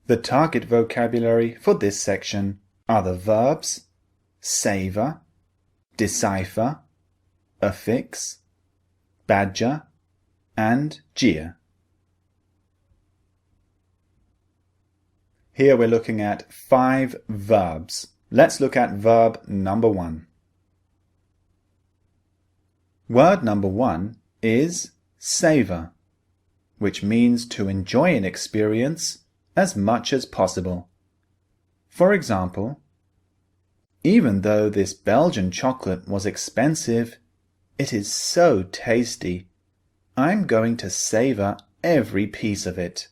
The target vocabulary for this section are the verbs savor, decipher, affix, badger, and jeer. Here we're looking at 5 verbs. Let's look at verb number 1. Word number 1 is savor, which means to enjoy an experience as much as possible. For example, even though this Belgian chocolate was expensive, it is so tasty. I'm going to savor every piece of it.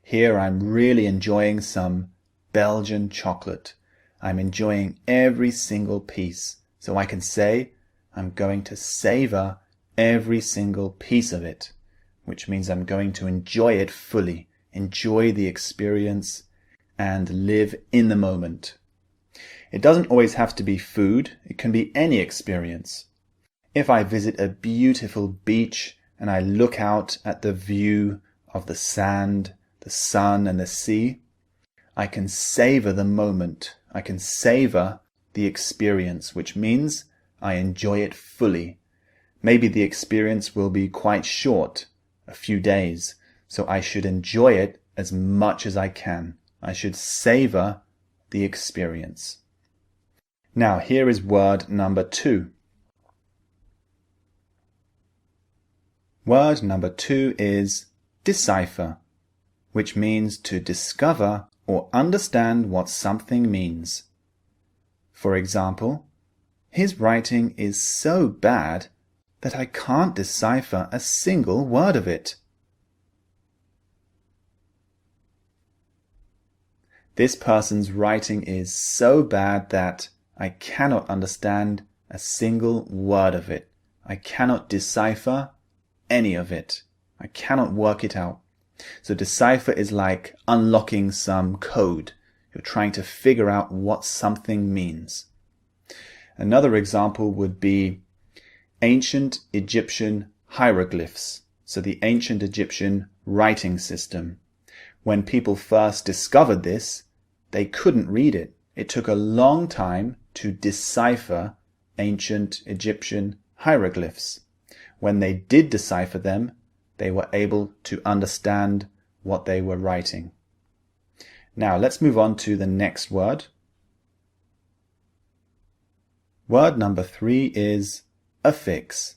Here I'm really enjoying some Belgian chocolate. I'm enjoying every single piece, so I can say I'm going to savor every single piece of it, which means I'm going to enjoy it fully, enjoy the experience, and live in the moment. It doesn't always have to be food, it can be any experience. If I visit a beautiful beach and I look out at the view of the sand, the sun and the sea, I can savor the moment. I can savor the experience, which means I enjoy it fully. Maybe the experience will be quite short, a few days, so I should enjoy it as much as I can. I should savor the experience. Now here is word number 2. Word number 2 is decipher, which means to discover or understand what something means. For example, his writing is so bad that I can't decipher a single word of it. This person's writing is so bad that I cannot understand a single word of it. I cannot decipher any of it. I cannot work it out. So decipher is like unlocking some code. You're trying to figure out what something means. Another example would be ancient Egyptian hieroglyphs. So the ancient Egyptian writing system. When people first discovered this, they couldn't read it. It took a long time to decipher ancient Egyptian hieroglyphs. When they did decipher them, they were able to understand what they were writing. Now let's move on to the next word. Word number 3 is affix,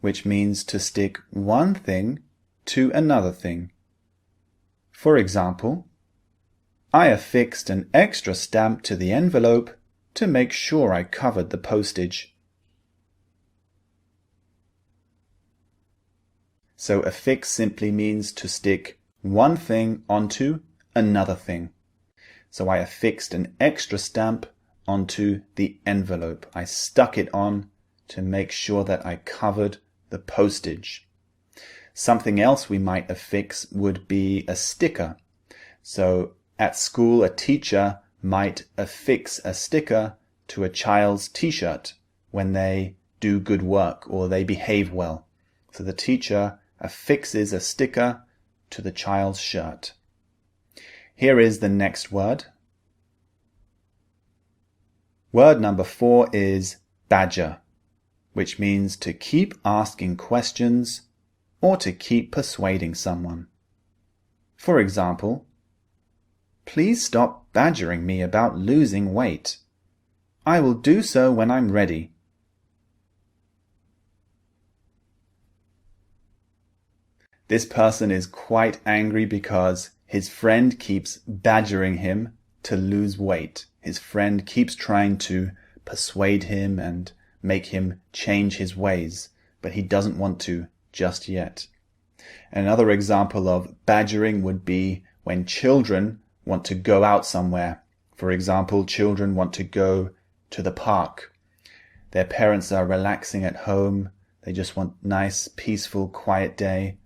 which means to stick one thing to another thing. For example, I affixed an extra stamp to the envelope to make sure I covered the postage. So affix simply means to stick one thing onto another thing. So I affixed an extra stamp onto the envelope. I stuck it on to make sure that I covered the postage. Something else we might affix would be a sticker. So at school, a teacher might affix a sticker to a child's t-shirt when they do good work or they behave well. So the teacher affixes a sticker to the child's shirt. Here is the next word. Word number 4 is badger, which means to keep asking questions or to keep persuading someone. For example, please stop badgering me about losing weight. I will do so when I'm ready. This person is quite angry because his friend keeps badgering him to lose weight. His friend keeps trying to persuade him and make him change his ways, but he doesn't want to just yet. Another example of badgering would be when children want to go out somewhere. For example, children want to go to the park. Their parents are relaxing at home. They just want nice, peaceful, quiet day.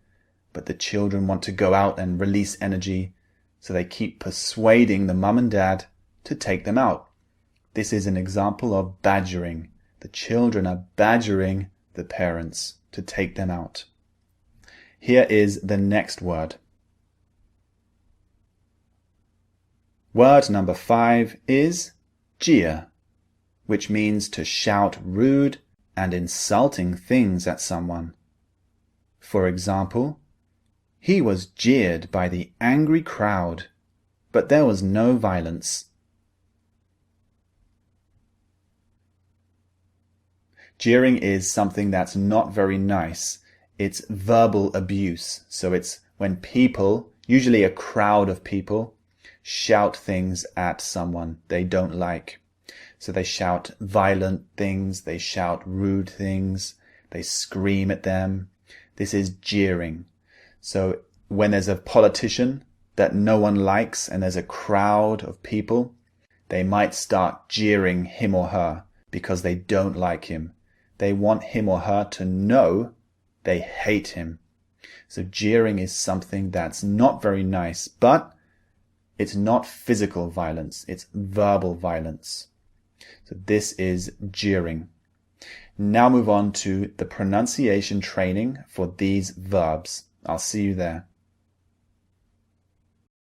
But the children want to go out and release energy, so they keep persuading the mum and dad to take them out. This is an example of badgering. The children are badgering the parents to take them out. Here is the next word. Word number 5 is jeer, which means to shout rude and insulting things at someone. For example, he was jeered by the angry crowd, but there was no violence. Jeering is something that's not very nice. It's verbal abuse. So it's when people, usually a crowd of people, shout things at someone they don't like. So they shout violent things, they shout rude things, they scream at them. This is jeering. So when there's a politician that no one likes and there's a crowd of people, they might start jeering him or her because they don't like him. They want him or her to know they hate him. So jeering is something that's not very nice, but it's not physical violence, it's verbal violence. So this is jeering. Now move on to the pronunciation training for these verbs. I'll see you there.